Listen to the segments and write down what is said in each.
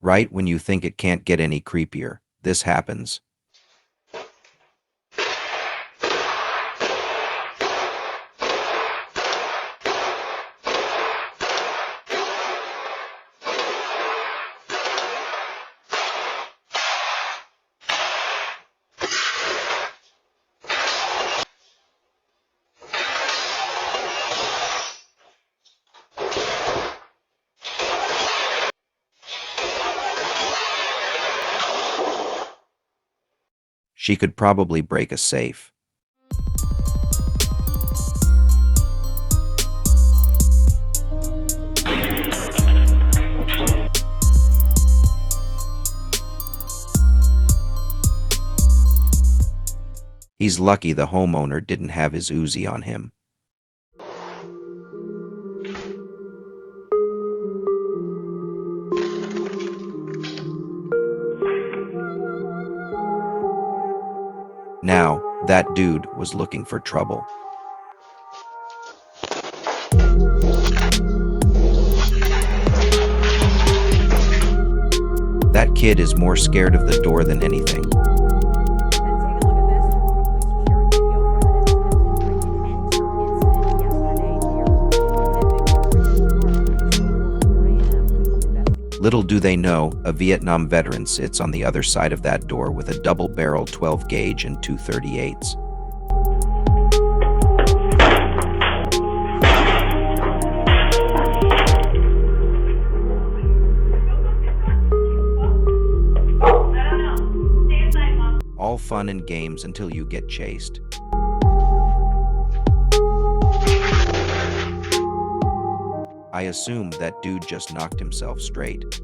Right when you think it can't get any creepier, this happens. She could probably break a safe. He's lucky the homeowner didn't have his Uzi on him. Now, that dude was looking for trouble. That kid is more scared of the door than anything. Little do they know, a Vietnam veteran sits on the other side of that door with a double-barrel 12-gauge and 238s. All fun and games until you get chased. I assume that dude just knocked himself straight.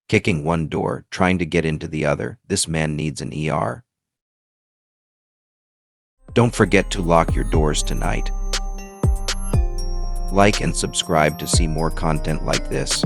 Kicking one door, trying to get into the other, this man needs an ER. Don't forget to lock your doors tonight. Like and subscribe to see more content like this.